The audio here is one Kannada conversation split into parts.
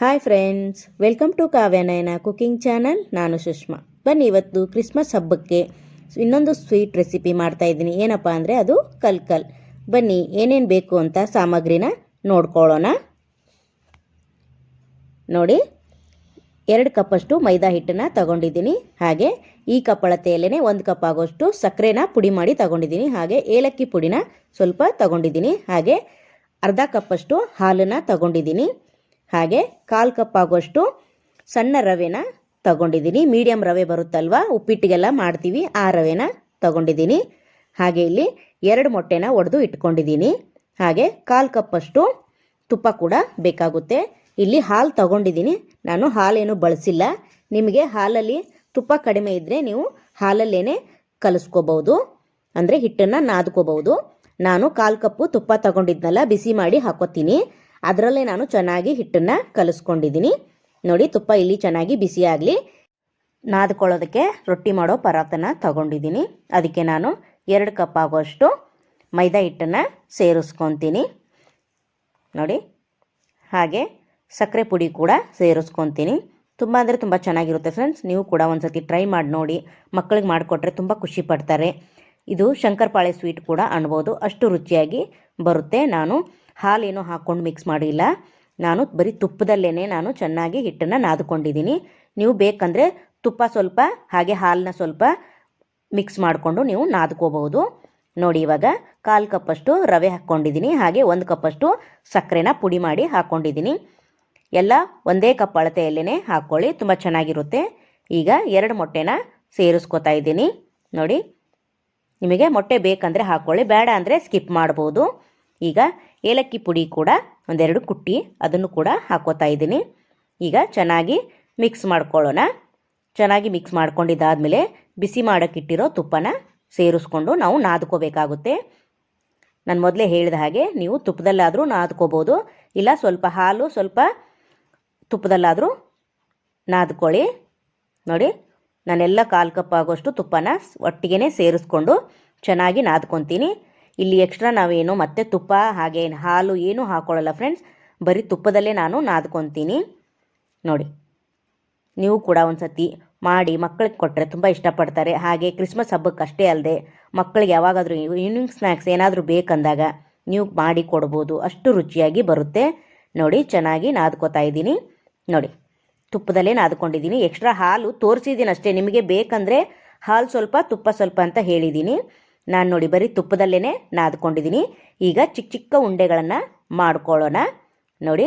Hi friends, welcome to Kavyanayana cooking channel. ನಾನು ಸುಷ್ಮಾ. ಬನ್ನಿ, ಇವತ್ತು ಕ್ರಿಸ್ಮಸ್ ಹಬ್ಬಕ್ಕೆ ಇನ್ನೊಂದು ಸ್ವೀಟ್ ರೆಸಿಪಿ ಮಾಡ್ತಾ ಇದ್ದೀನಿ. ಏನಪ್ಪ ಅಂದರೆ ಅದು ಕಲ್ಕಲ್. ಬನ್ನಿ, ಏನೇನು ಬೇಕು ಅಂತ ಸಾಮಗ್ರಿನ ನೋಡ್ಕೊಳ್ಳೋಣ. ನೋಡಿ, 2 ಕಪ್ಪಷ್ಟು ಮೈದಾ ಹಿಟ್ಟನ್ನು ತಗೊಂಡಿದ್ದೀನಿ. ಹಾಗೆ ಈ ಕಪ್ ಅಳತೆಯಲ್ಲೇ 1 ಕಪ್ ಆಗೋಷ್ಟು ಸಕ್ಕರೆನ ಪುಡಿ ಮಾಡಿ ತಗೊಂಡಿದ್ದೀನಿ. ಹಾಗೆ ಏಲಕ್ಕಿ ಪುಡಿನ ಸ್ವಲ್ಪ ತಗೊಂಡಿದ್ದೀನಿ. ಹಾಗೆ ಅರ್ಧ ಕಪ್ಪಷ್ಟು ಹಾಲನ್ನು ತಗೊಂಡಿದ್ದೀನಿ. ಹಾಗೆ 1/4 ಕಪ್ ಆಗುವಷ್ಟು ಸಣ್ಣ ರವೆನ ತಗೊಂಡಿದ್ದೀನಿ. ಮೀಡಿಯಮ್ ರವೆ ಬರುತ್ತಲ್ವ, ಉಪ್ಪಿಟ್ಟಿಗೆಲ್ಲ ಮಾಡ್ತೀವಿ, ಆ ರವೆನ ತಗೊಂಡಿದ್ದೀನಿ. ಹಾಗೆ ಇಲ್ಲಿ 2 ಮೊಟ್ಟೆನ ಒಡೆದು ಇಟ್ಕೊಂಡಿದ್ದೀನಿ. ಹಾಗೆ 1/4 ಕಪ್ಪಷ್ಟು ತುಪ್ಪ ಕೂಡ ಬೇಕಾಗುತ್ತೆ. ಇಲ್ಲಿ ಹಾಲು ತಗೊಂಡಿದ್ದೀನಿ. ನಾನು ಹಾಲೇನು ಬಳಸಿಲ್ಲ. ನಿಮಗೆ ಹಾಲಲ್ಲಿ ತುಪ್ಪ ಕಡಿಮೆ ಇದ್ದರೆ ನೀವು ಹಾಲಲ್ಲೇನೆ ಕಲಿಸ್ಕೋಬಹುದು, ಅಂದರೆ ಹಿಟ್ಟನ್ನು ನಾದ್ಕೋಬಹುದು. ನಾನು 1/4 ಕಪ್ಪು ತುಪ್ಪ ತಗೊಂಡಿದ್ನಲ್ಲ, ಬಿಸಿ ಮಾಡಿ ಹಾಕೋತೀನಿ. ಅದರಲ್ಲೇ ನಾನು ಚೆನ್ನಾಗಿ ಹಿಟ್ಟನ್ನು ಕಲಿಸ್ಕೊಂಡಿದ್ದೀನಿ. ನೋಡಿ, ತುಪ್ಪ ಇಲ್ಲಿ ಚೆನ್ನಾಗಿ ಬಿಸಿ ಆಗಲಿ. ನಾದ್ಕೊಳ್ಳೋದಕ್ಕೆ ರೊಟ್ಟಿ ಮಾಡೋ ಪರಾತನ ತಗೊಂಡಿದ್ದೀನಿ. ಅದಕ್ಕೆ ನಾನು 2 ಕಪ್ ಆಗುವಷ್ಟು ಮೈದಾ ಹಿಟ್ಟನ್ನು ಸೇರಿಸ್ಕೊತೀನಿ. ನೋಡಿ, ಹಾಗೆ ಸಕ್ಕರೆ ಪುಡಿ ಕೂಡ ಸೇರಿಸ್ಕೊತೀನಿ. ತುಂಬ ಅಂದರೆ ತುಂಬ ಚೆನ್ನಾಗಿರುತ್ತೆ ಫ್ರೆಂಡ್ಸ್. ನೀವು ಕೂಡ ಒಂದು ಸತಿ ಟ್ರೈ ಮಾಡಿ ನೋಡಿ. ಮಕ್ಕಳಿಗೆ ಮಾಡಿಕೊಟ್ರೆ ತುಂಬ ಖುಷಿ ಪಡ್ತಾರೆ. ಇದು ಶಂಕರಪಾಳೆ ಸ್ವೀಟ್ ಕೂಡ ಅನ್ಬೋದು, ಅಷ್ಟು ರುಚಿಯಾಗಿ ಬರುತ್ತೆ. ನಾನು ಹಾಲೇನು ಹಾಕ್ಕೊಂಡು ಮಿಕ್ಸ್ ಮಾಡಿಲ್ಲ. ನಾನು ಬರೀ ತುಪ್ಪದಲ್ಲೇ ನಾನು ಚೆನ್ನಾಗಿ ಹಿಟ್ಟನ್ನು ನಾದ್ಕೊಂಡಿದ್ದೀನಿ. ನೀವು ಬೇಕಂದರೆ ತುಪ್ಪ ಸ್ವಲ್ಪ ಹಾಗೆ ಹಾಲನ್ನ ಸ್ವಲ್ಪ ಮಿಕ್ಸ್ ಮಾಡಿಕೊಂಡು ನೀವು ನಾದ್ಕೋಬಹುದು. ನೋಡಿ, ಇವಾಗ 1/4 ಕಪ್ಪಷ್ಟು ರವೆ ಹಾಕ್ಕೊಂಡಿದ್ದೀನಿ. ಹಾಗೆ 1 ಕಪ್ಪಷ್ಟು ಸಕ್ಕರೆನ ಪುಡಿ ಮಾಡಿ ಹಾಕ್ಕೊಂಡಿದ್ದೀನಿ. ಎಲ್ಲ ಒಂದೇ ಕಪ್ ಅಳತೆಯಲ್ಲೇ ಹಾಕ್ಕೊಳ್ಳಿ, ತುಂಬ ಚೆನ್ನಾಗಿರುತ್ತೆ. ಈಗ 2 ಮೊಟ್ಟೆನ ಸೇರಿಸ್ಕೊತಾ ಇದ್ದೀನಿ. ನೋಡಿ, ನಿಮಗೆ ಮೊಟ್ಟೆ ಬೇಕಂದರೆ ಹಾಕ್ಕೊಳ್ಳಿ, ಬೇಡ ಅಂದರೆ ಸ್ಕಿಪ್ ಮಾಡ್ಬೋದು. ಈಗ ಏಲಕ್ಕಿ ಪುಡಿ ಕೂಡ 1-2 ಕುಟ್ಟಿ ಅದನ್ನು ಕೂಡ ಹಾಕೋತಾ ಇದ್ದೀನಿ. ಈಗ ಚೆನ್ನಾಗಿ ಮಿಕ್ಸ್ ಮಾಡ್ಕೊಳ್ಳೋಣ. ಚೆನ್ನಾಗಿ ಮಿಕ್ಸ್ ಮಾಡ್ಕೊಂಡಿದ್ದಾದಮೇಲೆ ಬಿಸಿ ಮಾಡೋಕ್ಕಿಟ್ಟಿರೋ ತುಪ್ಪನ ಸೇರಿಸ್ಕೊಂಡು ನಾವು ನಾದ್ಕೋಬೇಕಾಗುತ್ತೆ. ನಾನು ಮೊದಲೇ ಹೇಳಿದ ಹಾಗೆ ನೀವು ತುಪ್ಪದಲ್ಲಾದರೂ ನಾದ್ಕೋಬೋದು, ಇಲ್ಲ ಸ್ವಲ್ಪ ಹಾಲು ಸ್ವಲ್ಪ ತುಪ್ಪದಲ್ಲಾದರೂ ನಾದ್ಕೊಳ್ಳಿ. ನೋಡಿ, ನಾನೆಲ್ಲ 1/4 ಕಪ್ ಆಗೋಷ್ಟು ತುಪ್ಪನ ಒಟ್ಟಿಗೆ ಸೇರಿಸ್ಕೊಂಡು ಚೆನ್ನಾಗಿ ನಾದ್ಕೊತೀನಿ. ಇಲ್ಲಿ ಎಕ್ಸ್ಟ್ರಾ ನಾವೇನು ಮತ್ತೆ ತುಪ್ಪ ಹಾಗೆ ಹಾಲು ಏನೂ ಹಾಕ್ಕೊಳ್ಳಲ್ಲ ಫ್ರೆಂಡ್ಸ್, ಬರೀ ತುಪ್ಪದಲ್ಲೇ ನಾನು ನಾದ್ಕೊತೀನಿ. ನೋಡಿ, ನೀವು ಕೂಡ ಒಂದು ಸತಿ ಮಾಡಿ ಮಕ್ಕಳಿಗೆ ಕೊಟ್ಟರೆ ತುಂಬ ಇಷ್ಟಪಡ್ತಾರೆ. ಹಾಗೆ ಕ್ರಿಸ್ಮಸ್ ಹಬ್ಬಕ್ಕೆ ಅಷ್ಟೇ ಅಲ್ಲದೆ ಮಕ್ಕಳಿಗೆ ಯಾವಾಗಾದರೂ ಈವ್ನಿಂಗ್ ಸ್ನ್ಯಾಕ್ಸ್ ಏನಾದರೂ ಬೇಕಂದಾಗ ನೀವು ಮಾಡಿ ಕೊಡ್ಬೋದು, ಅಷ್ಟು ರುಚಿಯಾಗಿ ಬರುತ್ತೆ. ನೋಡಿ, ಚೆನ್ನಾಗಿ ನಾದ್ಕೋತಾ ಇದ್ದೀನಿ. ನೋಡಿ, ತುಪ್ಪದಲ್ಲೇ ನಾದ್ಕೊಂಡಿದ್ದೀನಿ. ಎಕ್ಸ್ಟ್ರಾ ಹಾಲು ತೋರಿಸಿದ್ದೀನಿ ಅಷ್ಟೇ, ನಿಮಗೆ ಬೇಕಂದರೆ ಹಾಲು ಸ್ವಲ್ಪ ತುಪ್ಪ ಸ್ವಲ್ಪ ಅಂತ ಹೇಳಿದ್ದೀನಿ. ನಾನು ನೋಡಿ ಬರೀ ತುಪ್ಪದಲ್ಲೇ ನಾದ್ಕೊಂಡಿದ್ದೀನಿ. ಈಗ ಚಿಕ್ಕ ಚಿಕ್ಕ ಉಂಡೆಗಳನ್ನು ಮಾಡ್ಕೊಳ್ಳೋಣ. ನೋಡಿ,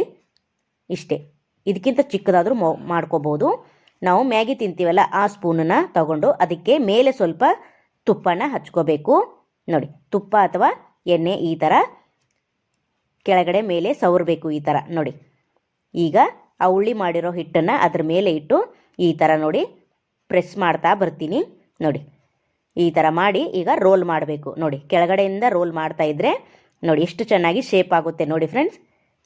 ಇಷ್ಟೇ, ಇದಕ್ಕಿಂತ ಚಿಕ್ಕದಾದರೂ ಮಾಡ್ಕೋಬೋದು. ನಾವು ಮ್ಯಾಗಿ ತಿಂತೀವಲ್ಲ, ಆ ಸ್ಪೂನನ್ನು ತಗೊಂಡು ಅದಕ್ಕೆ ಮೇಲೆ ಸ್ವಲ್ಪ ತುಪ್ಪನ ಹಚ್ಕೋಬೇಕು. ನೋಡಿ, ತುಪ್ಪ ಅಥವಾ ಎಣ್ಣೆ ಈ ಥರ ಕೆಳಗಡೆ ಮೇಲೆ ಸವರಬೇಕು, ಈ ಥರ. ನೋಡಿ, ಈಗ ಆ ಉಳ್ಳಿ ಮಾಡಿರೋ ಹಿಟ್ಟನ್ನು ಅದ್ರ ಮೇಲೆ ಇಟ್ಟು ಈ ಥರ ನೋಡಿ ಪ್ರೆಸ್ ಮಾಡ್ತಾ ಬರ್ತೀನಿ. ನೋಡಿ, ಈ ಥರ ಮಾಡಿ ಈಗ ರೋಲ್ ಮಾಡಬೇಕು. ನೋಡಿ, ಕೆಳಗಡೆಯಿಂದ ರೋಲ್ ಮಾಡ್ತಾ ಇದ್ದರೆ ನೋಡಿ ಎಷ್ಟು ಚೆನ್ನಾಗಿ ಶೇಪ್ ಆಗುತ್ತೆ. ನೋಡಿ ಫ್ರೆಂಡ್ಸ್,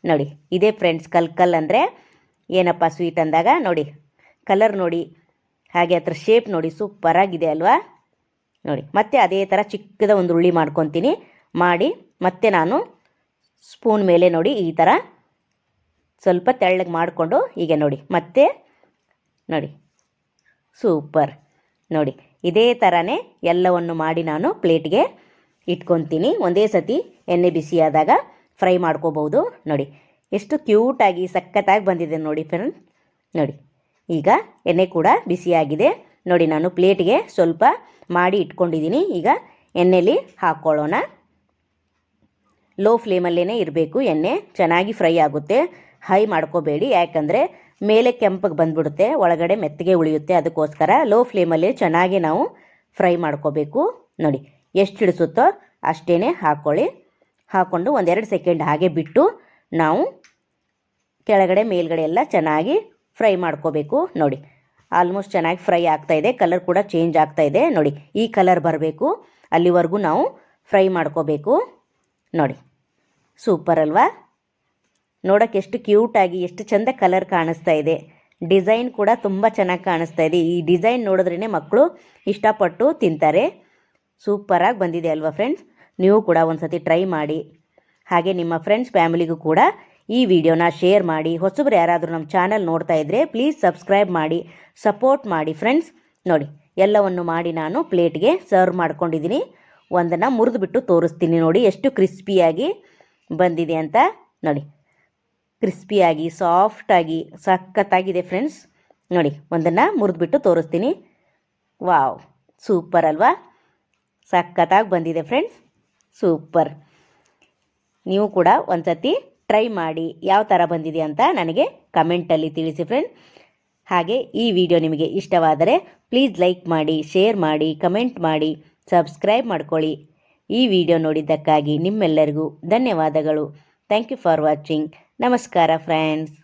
ನೋಡಿ ಇದೇ ಫ್ರೆಂಡ್ಸ್ ಕಲ್ಕಲ್ ಅಂದರೆ ಏನಪ್ಪ ಸ್ವೀಟ್ ಅಂದಾಗ. ನೋಡಿ, ಕಲರ್ ನೋಡಿ, ಹಾಗೆ ಅದ್ರ ಶೇಪ್ ನೋಡಿ ಸೂಪರಾಗಿದೆ ಅಲ್ವಾ. ನೋಡಿ, ಮತ್ತೆ ಅದೇ ಥರ ಚಿಕ್ಕದ ಒಂದು ಉಳ್ಳಿ ಮಾಡ್ಕೊತೀನಿ. ಮಾಡಿ ಮತ್ತೆ ನಾನು ಸ್ಪೂನ್ ಮೇಲೆ ನೋಡಿ ಈ ಥರ ಸ್ವಲ್ಪ ತೆಳ್ಳಗೆ ಮಾಡಿಕೊಂಡು ಈಗ ನೋಡಿ ಮತ್ತೆ ನೋಡಿ ಸೂಪರ್. ನೋಡಿ, ಇದೇ ಥರನೇ ಎಲ್ಲವನ್ನು ಮಾಡಿ ನಾನು ಪ್ಲೇಟ್ಗೆ ಇಟ್ಕೊತೀನಿ. ಒಂದೇ ಸತಿ ಎಣ್ಣೆ ಬಿಸಿಯಾದಾಗ ಫ್ರೈ ಮಾಡ್ಕೋಬೋದು. ನೋಡಿ, ಎಷ್ಟು ಕ್ಯೂಟಾಗಿ ಸಖತ್ತಾಗಿ ಬಂದಿದೆ ನೋಡಿ ಫ್ರೆಂಡ್ಸ್. ನೋಡಿ, ಈಗ ಎಣ್ಣೆ ಕೂಡ ಬಿಸಿಯಾಗಿದೆ. ನೋಡಿ, ನಾನು ಪ್ಲೇಟ್ಗೆ ಸ್ವಲ್ಪ ಮಾಡಿ ಇಟ್ಕೊಂಡಿದ್ದೀನಿ. ಈಗ ಎಣ್ಣೆಲಿ ಹಾಕ್ಕೊಳ್ಳೋಣ. ಲೋ ಫ್ಲೇಮಲ್ಲೇ ಇರಬೇಕು, ಎಣ್ಣೆ ಚೆನ್ನಾಗಿ ಫ್ರೈ ಆಗುತ್ತೆ. ಹೈ ಮಾಡ್ಕೋಬೇಡಿ, ಯಾಕಂದರೆ ಮೇಲೆ ಕೆಂಪಗೆ ಬಂದ್ಬಿಡುತ್ತೆ, ಒಳಗಡೆ ಮೆತ್ತಗೆ ಉಳಿಯುತ್ತೆ. ಅದಕ್ಕೋಸ್ಕರ ಲೋ ಫ್ಲೇಮಲ್ಲಿ ಚೆನ್ನಾಗಿ ನಾವು ಫ್ರೈ ಮಾಡ್ಕೋಬೇಕು. ನೋಡಿ, ಎಷ್ಟು ಹಿಡಿಸುತ್ತೋ ಅಷ್ಟೇ ಹಾಕ್ಕೊಳ್ಳಿ. ಹಾಕ್ಕೊಂಡು 1-2 ಸೆಕೆಂಡ್ ಹಾಗೆ ಬಿಟ್ಟು ನಾವು ಕೆಳಗಡೆ ಮೇಲ್ಗಡೆ ಎಲ್ಲ ಚೆನ್ನಾಗಿ ಫ್ರೈ ಮಾಡ್ಕೋಬೇಕು. ನೋಡಿ, ಆಲ್ಮೋಸ್ಟ್ ಚೆನ್ನಾಗಿ ಫ್ರೈ ಆಗ್ತಾಯಿದೆ, ಕಲರ್ ಕೂಡ ಚೇಂಜ್ ಆಗ್ತಾಯಿದೆ. ನೋಡಿ, ಈ ಕಲರ್ ಬರಬೇಕು, ಅಲ್ಲಿವರೆಗೂ ನಾವು ಫ್ರೈ ಮಾಡ್ಕೋಬೇಕು. ನೋಡಿ, ಸೂಪರ್ ಅಲ್ವಾ. ನೋಡೋಕ್ಕೆ ಎಷ್ಟು ಕ್ಯೂಟಾಗಿ ಎಷ್ಟು ಚೆಂದ ಕಲರ್ ಕಾಣಿಸ್ತಾ ಇದೆ. ಡಿಸೈನ್ ಕೂಡ ತುಂಬ ಚೆನ್ನಾಗಿ ಕಾಣಿಸ್ತಾ ಇದೆ. ಈ ಡಿಸೈನ್ ನೋಡಿದ್ರೇ ಮಕ್ಕಳು ಇಷ್ಟಪಟ್ಟು ತಿಂತಾರೆ. ಸೂಪರಾಗಿ ಬಂದಿದೆ ಅಲ್ವಾ ಫ್ರೆಂಡ್ಸ್. ನೀವು ಕೂಡ ಒಂದು ಸತಿ ಟ್ರೈ ಮಾಡಿ. ಹಾಗೆ ನಿಮ್ಮ ಫ್ರೆಂಡ್ಸ್ ಫ್ಯಾಮಿಲಿಗೂ ಕೂಡ ಈ ವಿಡಿಯೋನ ಶೇರ್ ಮಾಡಿ. ಹೊಸಬ್ರು ಯಾರಾದರೂ ನಮ್ಮ ಚಾನಲ್ ನೋಡ್ತಾ ಇದ್ದರೆ ಪ್ಲೀಸ್ ಸಬ್ಸ್ಕ್ರೈಬ್ ಮಾಡಿ, ಸಪೋರ್ಟ್ ಮಾಡಿ ಫ್ರೆಂಡ್ಸ್. ನೋಡಿ ಎಲ್ಲವನ್ನು ಮಾಡಿ ನಾನು ಪ್ಲೇಟ್ಗೆ ಸರ್ವ್ ಮಾಡ್ಕೊಂಡಿದ್ದೀನಿ. ಒಂದನ್ನು ಮುರಿದುಬಿಟ್ಟು ತೋರಿಸ್ತೀನಿ ನೋಡಿ ಎಷ್ಟು ಕ್ರಿಸ್ಪಿಯಾಗಿ ಬಂದಿದೆ ಅಂತ. ನೋಡಿ ಕ್ರಿಸ್ಪಿಯಾಗಿ ಸಾಫ್ಟಾಗಿ ಸಖತ್ತಾಗಿದೆ ಫ್ರೆಂಡ್ಸ್. ನೋಡಿ ಒಂದನ್ನು ಮುರಿದುಬಿಟ್ಟು ತೋರಿಸ್ತೀನಿ. ವಾವ್, ಸೂಪರ್ ಅಲ್ವಾ? ಸಖತ್ತಾಗಿ ಬಂದಿದೆ ಫ್ರೆಂಡ್ಸ್, ಸೂಪರ್. ನೀವು ಕೂಡ ಒಂದ್ಸತಿ ಟ್ರೈ ಮಾಡಿ ಯಾವ ಥರ ಬಂದಿದೆ ಅಂತ ನನಗೆ ಕಮೆಂಟಲ್ಲಿ ತಿಳಿಸಿ ಫ್ರೆಂಡ್. ಹಾಗೆ ಈ ವಿಡಿಯೋ ನಿಮಗೆ ಇಷ್ಟವಾದರೆ ಪ್ಲೀಸ್ ಲೈಕ್ ಮಾಡಿ, ಶೇರ್ ಮಾಡಿ, ಕಮೆಂಟ್ ಮಾಡಿ, ಸಬ್ಸ್ಕ್ರೈಬ್ ಮಾಡ್ಕೊಳ್ಳಿ. ಈ ವಿಡಿಯೋ ನೋಡಿದ್ದಕ್ಕಾಗಿ ನಿಮ್ಮೆಲ್ಲರಿಗೂ ಧನ್ಯವಾದಗಳು. Thank you for watching. ನಮಸ್ಕಾರ ಫ್ರೆಂಡ್ಸ್.